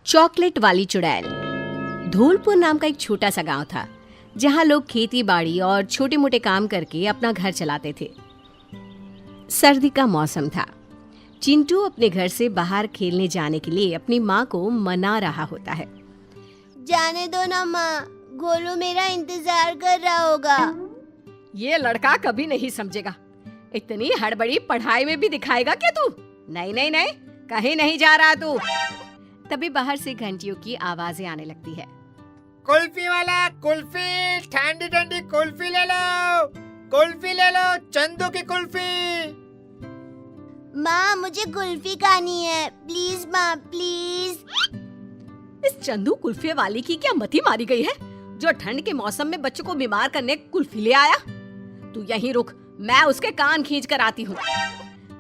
Chocolate वाली चुड़ैल। धौलपुर नाम का एक छोटा सा गांव था जहां लोग खेती बाड़ी और छोटे मोटे काम करके अपना घर चलाते थे। सर्दी का मौसम था। चिंटू अपने घर से बाहर खेलने जाने के लिए अपनी माँ को मना रहा होता है। जाने दो ना माँ, गोलू मेरा इंतजार कर रहा होगा। ये लड़का कभी नहीं समझेगा। इतनी हड़बड़ी पढ़ाई में भी दिखाएगा क्या तू? नहीं नहीं नहीं, कहीं नहीं जा रहा तू। तभी बाहर से घंटियों की आवाजें आने लगती है। कुल्फी वाला, कुल्फी, ठंडी ठंडी कुल्फी ले लो, कुल्फी ले लो, चंदू की कुल्फी। माँ मुझे कुल्फी खानी है, प्लीज माँ प्लीज। इस चंदू कुल्फी वाली की क्या मती मारी गई है जो ठंड के मौसम में बच्चों को बीमार करने कुल्फी ले आया? तू यहीं रुक, मैं उसके कान खींच कर आती हूँ।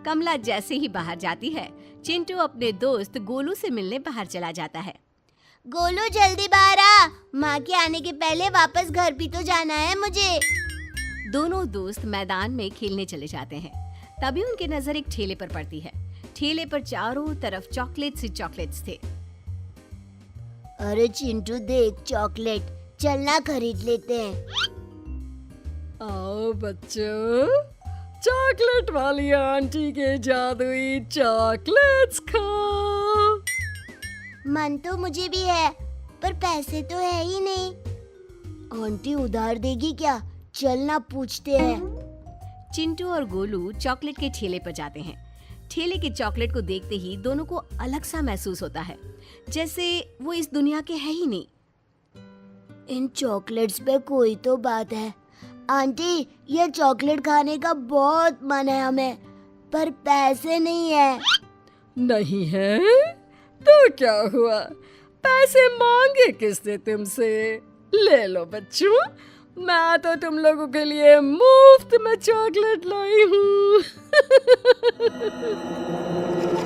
कमला जैसे ही बाहर जाती है, चिंटू अपने दोस्त गोलू से मिलने बाहर चला जाता है। गोलू जल्दी बाहर आ, माँ के आने के पहले वापस घर भी तो जाना है मुझे। दोनों दोस्त मैदान में खेलने चले जाते हैं। तभी उनकी नजर एक ठेले पर पड़ती है। ठेले पर चारों तरफ चॉकलेट्स ही चॉकलेट्स थे। अरे चिंटू देख चॉकलेट, चलना खरीद लेते हैं। आओ बच्चों, चॉकलेट वाली आंटी के जादुई चॉकलेट्स खाओ। मन तो मुझे भी है, पर पैसे तो है ही नहीं। आंटी उधार देगी क्या? चलना पूछते हैं। चिंटू और गोलू चॉकलेट के ठेले पर जाते हैं। ठेले के चॉकलेट को देखते ही दोनों को अलग सा महसूस होता है, जैसे वो इस दुनिया के है ही नहीं। इन चॉकलेट्स पे कोई तो बात है। आंटी ये चॉकलेट खाने का बहुत मन है हमें, पर पैसे नहीं है। नहीं है तो क्या हुआ? पैसे मांगे किसने तुमसे? ले लो बच्चों, मैं तो तुम लोगों के लिए मुफ्त में चॉकलेट लाई हूँ।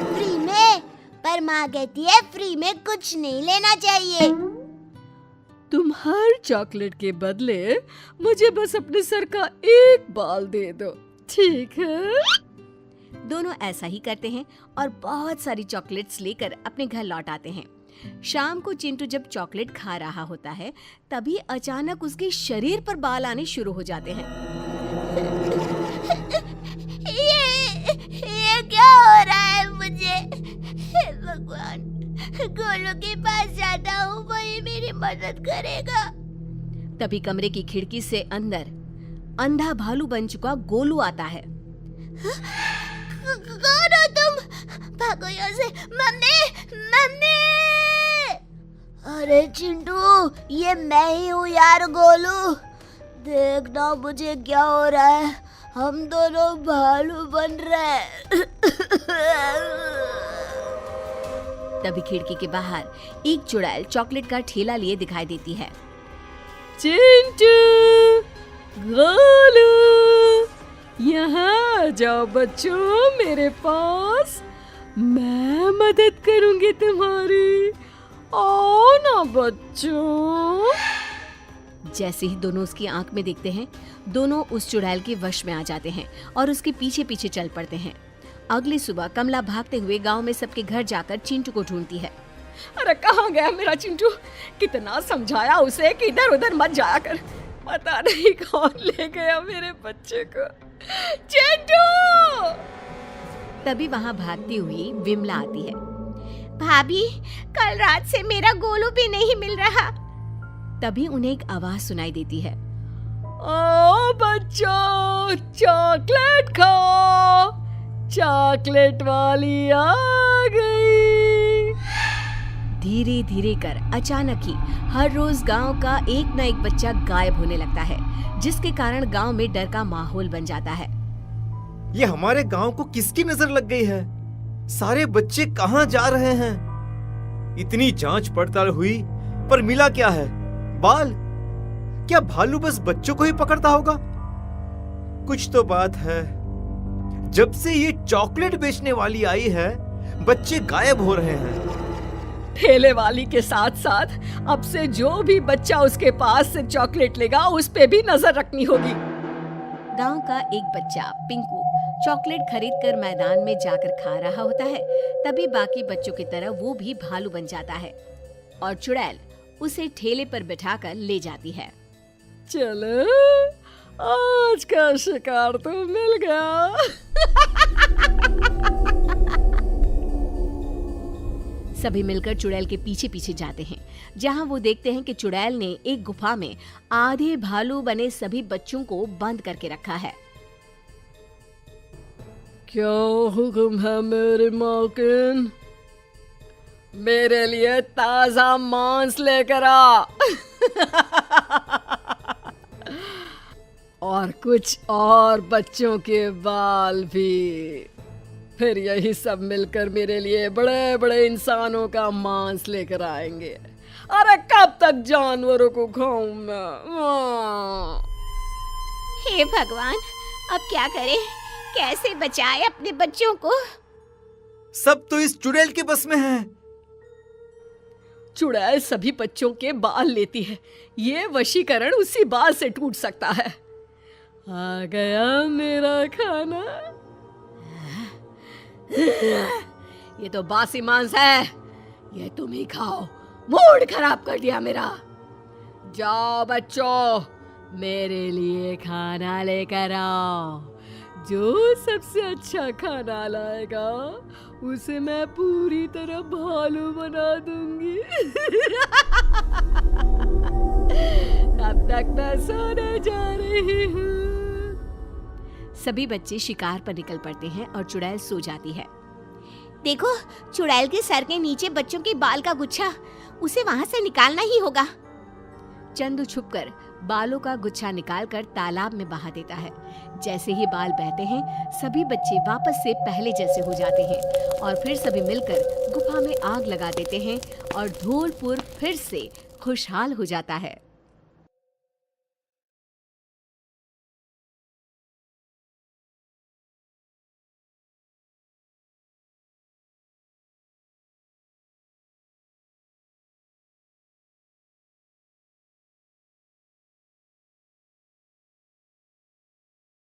फ्री में? पर माँ कहती है फ्री में कुछ नहीं लेना चाहिए। तुम हर चॉकलेट के बदले मुझे बस अपने सर का एक बाल दे दो, ठीक है? दोनों ऐसा ही करते हैं और बहुत सारी चॉकलेट्स लेकर अपने घर लौट आते हैं। शाम को चिंटू जब चॉकलेट खा रहा होता है, तभी अचानक उसके शरीर पर बाल आने शुरू हो जाते हैं। ये क्या हो रहा है मुझे? हे भगवान, गोलू के पास जाता हूँ, वही मेरी मदद करेगा। तभी कमरे की खिड़की से अंदर अंधा भालू बन चुका गोलू आता है। कौन हो तुम? भागो यहाँ से। Mummy mummy! अरे चिंटू, ये मैं ही हूँ यार गोलू। देखना मुझे क्या हो रहा है, हम दोनों भालू बन रहे हैं। तभी खिड़की के बाहर एक चुड़ैल चॉकलेट का ठेला लिए दिखाई देती है। चिंटू, गोलू, यहाँ जाओ बच्चों मेरे पास, मैं मदद करूंगी तुम्हारी। आओ ना बच्चों। जैसे ही दोनों उसकी आंख में देखते हैं, दोनों उस चुड़ैल के वश में आ जाते हैं और उसके पीछे पीछे चल पड़ते हैं। अगली सुबह कमला भागते हुए गांव में सबके घर जाकर चिंटू को ढूंढती है। अरे कहाँ गया मेरा चिंटू? कितना समझाया उसे कि इधर उधर मत जाया कर, पता नहीं कौन ले गया मेरे बच्चे को। चिंटू! तभी वहाँ भागती हुई विमला आती है। भाभी, कल रात से मेरा गोलू भी नहीं मिल रहा। तभी उन्हें एक आवाज सुनाई देती है। ओ बच्चों, चॉकलेट खाओ, चॉकलेट वाली आ गई। धीरे धीरे कर अचानक ही हर रोज गांव का एक न एक बच्चा गायब होने लगता है, जिसके कारण गांव में डर का माहौल बन जाता है। ये हमारे गांव को किसकी नजर लग गई है? सारे बच्चे कहाँ जा रहे हैं? इतनी जांच पड़ताल हुई पर मिला क्या है? बाल? क्या भालू बस बच्चों को ही पकड़ता होगा? कुछ तो बात है। जब से ये चॉकलेट बेचने वाली आई है, बच्चे गायब हो रहे हैं। ठेले वाली के साथ साथ अब से जो भी बच्चा उसके पास से चॉकलेट लेगा, उस पे भी नजर रखनी होगी। गांव का एक बच्चा पिंकू चॉकलेट खरीदकर मैदान में जाकर खा रहा होता है। तभी बाकी बच्चों की तरह वो भी भालू बन जाता है और चुड़ैल उसे ठेले पर बिठाकर ले जाती है। चलो, आज का शिकार तो मिल गया। सभी मिलकर चुड़ैल के पीछे पीछे जाते हैं, जहां वो देखते हैं कि चुड़ैल ने एक गुफा में आधे भालू बने सभी बच्चों को बंद करके रखा है। क्या हुक्म है मेरे मालकिन? मेरे लिए ताजा मांस लेकर आ। और कुछ और बच्चों के बाल भी। फिर यही सब मिलकर मेरे लिए बड़े बड़े इंसानों का मांस लेकर आएंगे। अरे कब तक जानवरों को खाऊं मैं? हे भगवान, अब क्या करें? कैसे बचाए अपने बच्चों को? सब तो इस चुड़ैल के बस में है। चुड़ैल सभी बच्चों के बाल लेती है। ये वशीकरण उसी बाल से टूट सकता है। आ गया मेरा खाना। ये तो बासी मांस है, ये तुम ही खाओ। मूड खराब कर दिया मेरा। जाओ बच्चों, मेरे लिए खाना लेकर आओ। जो सबसे अच्छा खाना लाएगा उसे मैं पूरी तरह भालू बना दूंगी। अब तक मैं सोने जा रही हूँ। सभी बच्चे शिकार पर निकल पड़ते हैं और चुड़ैल सो जाती है। देखो, चुड़ैल के सर के नीचे बच्चों के बाल का गुच्छा, उसे वहां से निकालना ही होगा। चंदू छुपकर बालों का गुच्छा निकालकर तालाब में बहा देता है। जैसे ही बाल बहते हैं, सभी बच्चे वापस से पहले जैसे हो जाते हैं और फिर सभी मिलकर गुफा में आग लगा देते हैं और धौलपुर फिर से खुशहाल हो जाता है।